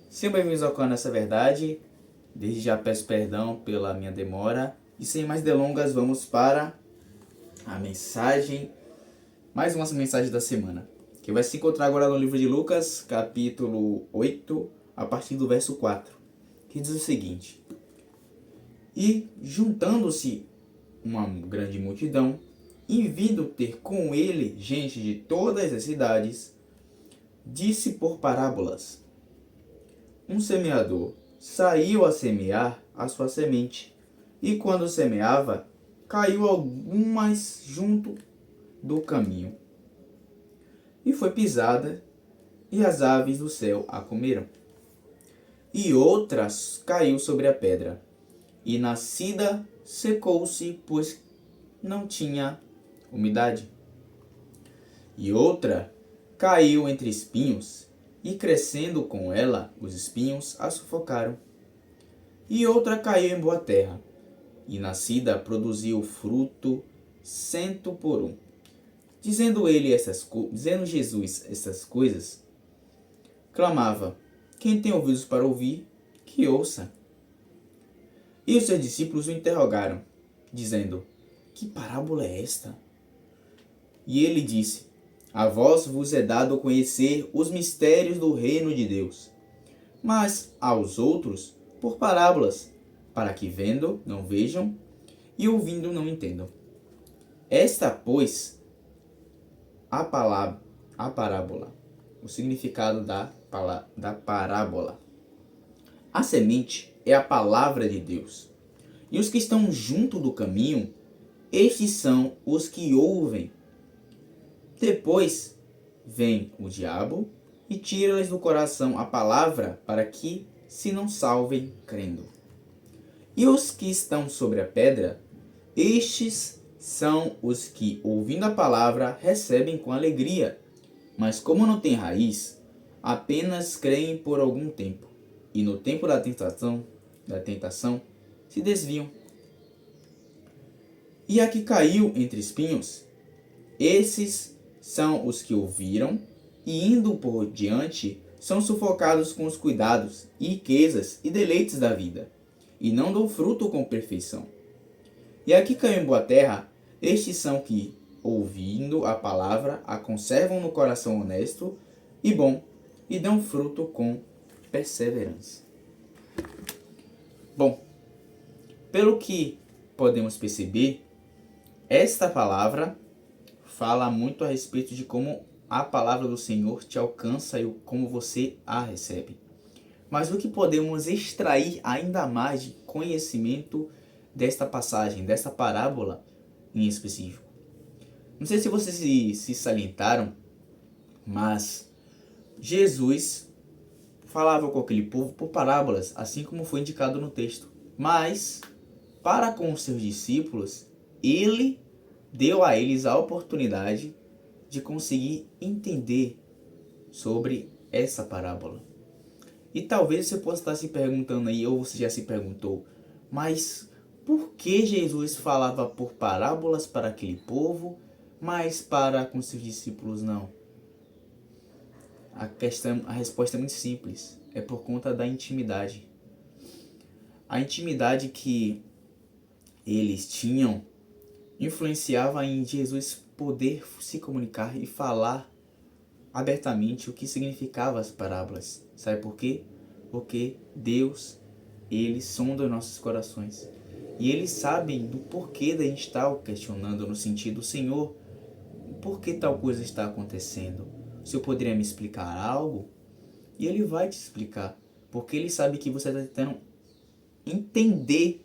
Sejam bem-vindos ao canal Essa Verdade. Desde já peço perdão pela minha demora. E sem mais delongas, vamos para a mensagem, mais uma mensagem da semana, que vai se encontrar agora no livro de Lucas, capítulo 8, a partir do verso 4, que diz o seguinte: E juntando-se uma grande multidão, e vindo ter com ele gente de todas as cidades, disse por parábolas: Um semeador saiu a semear a sua semente, e quando semeava, caiu algumas junto do caminho, e foi pisada, e as aves do céu a comeram. E outras caiu sobre a pedra, e nascida secou-se, pois não tinha umidade. E outra caiu entre espinhos, e crescendo com ela, os espinhos a sufocaram. E outra caiu em boa terra, e nascida produziu fruto 100 por 1. Dizendo Jesus essas coisas, clamava: Quem tem ouvidos para ouvir, que ouça. E os seus discípulos o interrogaram, dizendo: Que parábola é esta? E ele disse: A vós vos é dado conhecer os mistérios do reino de Deus, mas aos outros por parábolas, para que vendo não vejam e ouvindo não entendam. Esta, pois, a parábola, o significado da parábola. A semente é a palavra de Deus, e os que estão junto do caminho, estes são os que ouvem. Depois vem o diabo e tira-lhes do coração a palavra, para que se não salvem crendo. E os que estão sobre a pedra, estes são os que, ouvindo a palavra, recebem com alegria, mas como não têm raiz, apenas creem por algum tempo, e no tempo da tentação se desviam. E a que caiu entre espinhos, esses são os que ouviram, e indo por diante, são sufocados com os cuidados, e riquezas e deleites da vida, e não dão fruto com perfeição. E a que caiu em boa terra, estes são que, ouvindo a palavra, a conservam no coração honesto e bom, e dão fruto com perseverança. Bom, pelo que podemos perceber, esta palavra fala muito a respeito de como a palavra do Senhor te alcança e como você a recebe. Mas o que podemos extrair ainda mais de conhecimento desta passagem, desta parábola em específico? Não sei se vocês se salientaram, mas Jesus falava com aquele povo por parábolas, assim como foi indicado no texto. Mas, para com os seus discípulos, ele deu a eles a oportunidade de conseguir entender sobre essa parábola. E talvez você possa estar se perguntando aí, ou você já se perguntou, mas por que Jesus falava por parábolas para aquele povo, mas para com seus discípulos não? A resposta é muito simples, é por conta da intimidade. A intimidade que eles tinham influenciava em Jesus poder se comunicar e falar abertamente o que significava as parábolas. Sabe por quê? Porque Deus, ele sonda nossos corações. E eles sabem do porquê da gente estar questionando, no sentido: Senhor, por que tal coisa está acontecendo? O Senhor poderia me explicar algo? E ele vai te explicar, porque ele sabe que você está tentando entender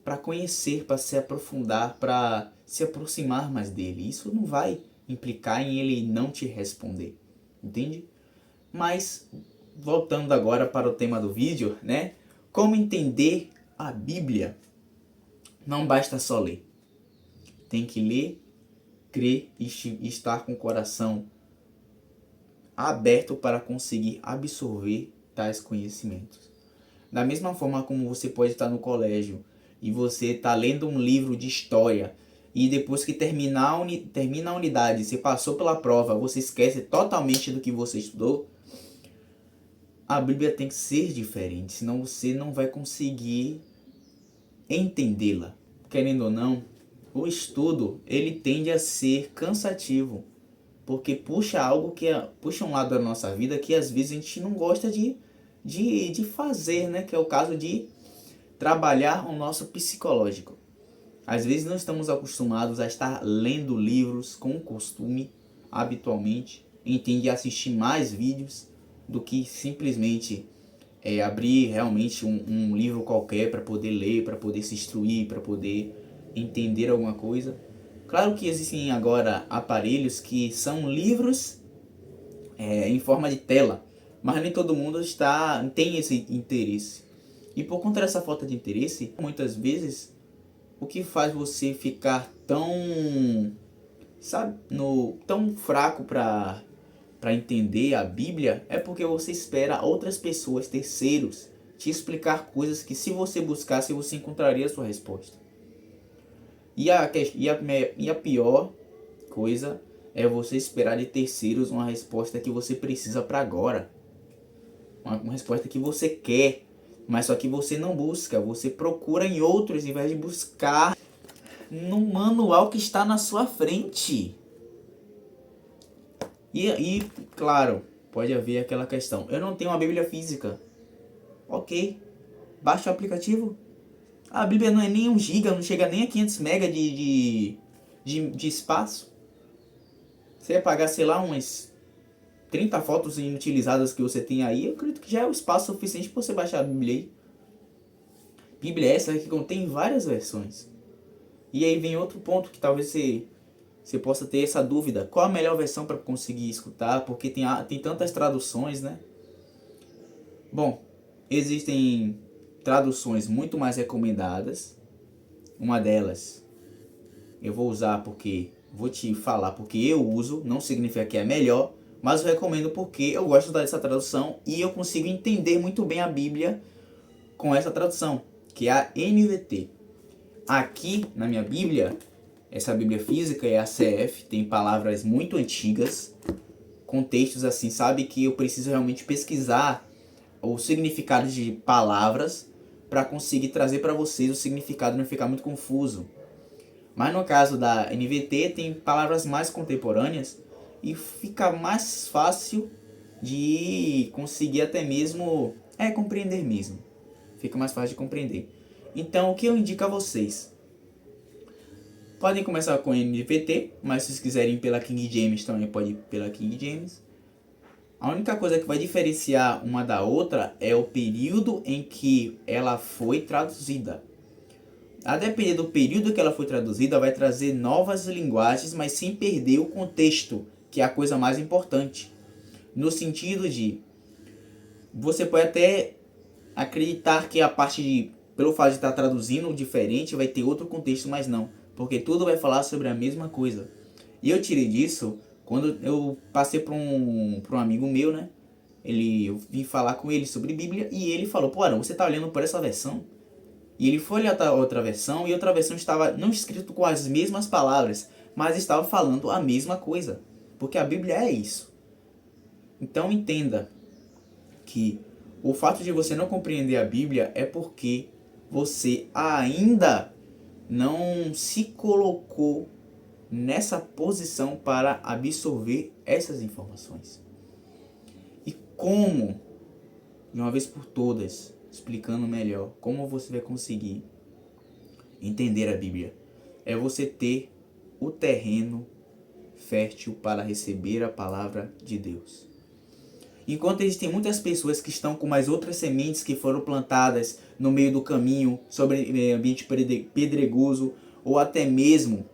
para conhecer, para se aprofundar, para se aproximar mais dele. Isso não vai implicar em ele não te responder, entende? Mas, voltando agora para o tema do vídeo, né? Como entender a Bíblia? Não basta só ler. Tem que ler, crer e estar com o coração aberto para conseguir absorver tais conhecimentos. Da mesma forma como você pode estar no colégio e você está lendo um livro de história e depois que termina a unidade, você passou pela prova, você esquece totalmente do que você estudou. a Bíblia tem que ser diferente, senão você não vai conseguir entendê-la. Querendo ou não, o estudo ele tende a ser cansativo, porque puxa um lado da nossa vida que às vezes a gente não gosta de fazer, né? Que é o caso de trabalhar o nosso psicológico. Às vezes não estamos acostumados a estar lendo livros com costume, habitualmente, e tende a assistir mais vídeos do que simplesmente abrir realmente um livro qualquer para poder ler, para poder se instruir, para poder entender alguma coisa. Claro que existem agora aparelhos que são livros em forma de tela, mas nem todo mundo tem esse interesse. E por conta dessa falta de interesse, muitas vezes, o que faz você ficar tão fraco para entender a Bíblia é porque você espera outras pessoas, terceiros, te explicar coisas que se você buscasse, você encontraria a sua resposta. E a pior coisa é você esperar de terceiros uma resposta que você precisa para agora. Uma resposta que você quer, mas só que você não busca. Você procura em outros em vez de buscar no manual que está na sua frente. E claro, pode haver aquela questão. Eu não tenho uma Bíblia física. Ok, baixa o aplicativo. A Bíblia não é nem 1 GB, não chega nem a 500 MB de espaço. Você vai pagar, sei lá, umas 30 fotos inutilizadas que você tem aí. Eu acredito que já é o espaço suficiente para você baixar a Bíblia aí. Bíblia essa que contém várias versões. E aí vem outro ponto que talvez você possa ter essa dúvida. Qual a melhor versão para conseguir escutar? Porque tem tantas traduções, né? Bom, existem traduções muito mais recomendadas. Uma delas eu vou usar vou te falar porque eu uso, não significa que é melhor, mas eu recomendo porque eu gosto dessa tradução e eu consigo entender muito bem a Bíblia com essa tradução, que é a NVT. Aqui na minha Bíblia, essa Bíblia física é a CF, tem palavras muito antigas, com textos assim, sabe, que eu preciso realmente pesquisar o significado de palavras para conseguir trazer para vocês o significado e não ficar muito confuso. Mas no caso da NVT tem palavras mais contemporâneas e fica mais fácil de conseguir até mesmo compreender mesmo. Fica mais fácil de compreender. Então o que eu indico a vocês? Podem começar com NVT, mas se vocês quiserem ir pela King James também pode ir pela King James. A única coisa que vai diferenciar uma da outra é o período em que ela foi traduzida. A depender do período que ela foi traduzida, vai trazer novas linguagens, mas sem perder o contexto, que é a coisa mais importante. No sentido de, você pode até acreditar que pelo fato de estar traduzindo diferente, vai ter outro contexto, mas não. Porque tudo vai falar sobre a mesma coisa. E eu tirei disso quando eu passei para um amigo meu, né? Eu vim falar com ele sobre Bíblia e ele falou, pô, Arão, você tá olhando por essa versão? E ele foi olhar a outra versão e a outra versão estava não escrito com as mesmas palavras, mas estava falando a mesma coisa. Porque a Bíblia é isso. Então entenda que o fato de você não compreender a Bíblia é porque você ainda não se colocou nessa posição para absorver essas informações. E como, de uma vez por todas, explicando melhor como você vai conseguir entender a Bíblia, é você ter o terreno fértil para receber a palavra de Deus. Enquanto existem muitas pessoas que estão com mais outras sementes que foram plantadas no meio do caminho, sobre ambiente pedregoso, ou até mesmo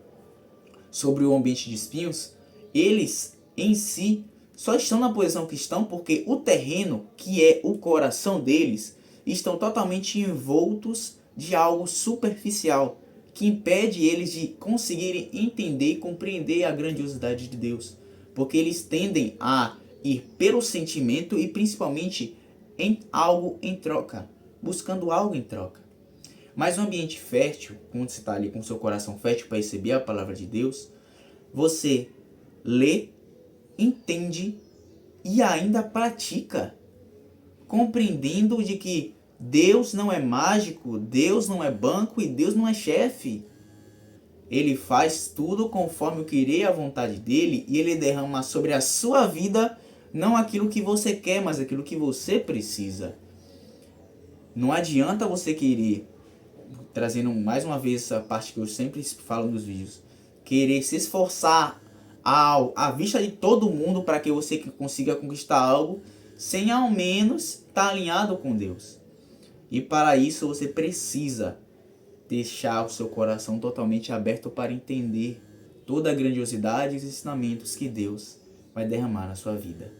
sobre o ambiente de espinhos, eles em si só estão na posição que estão porque o terreno, que é o coração deles, estão totalmente envoltos de algo superficial, que impede eles de conseguirem entender e compreender a grandiosidade de Deus. Porque eles tendem a ir pelo sentimento e principalmente em algo em troca, buscando algo em troca. Mas um ambiente fértil, quando você está ali com seu coração fértil para receber a palavra de Deus, você lê, entende e ainda pratica. compreendendo de que Deus não é mágico, Deus não é banco e Deus não é chefe. Ele faz tudo conforme o querer e a vontade dele, e ele derrama sobre a sua vida não aquilo que você quer, mas aquilo que você precisa. Não adianta você querer, trazendo mais uma vez essa parte que eu sempre falo nos vídeos, querer se esforçar à vista de todo mundo para que você consiga conquistar algo, sem ao menos estar alinhado com Deus. E para isso você precisa deixar o seu coração totalmente aberto para entender toda a grandiosidade e os ensinamentos que Deus vai derramar na sua vida.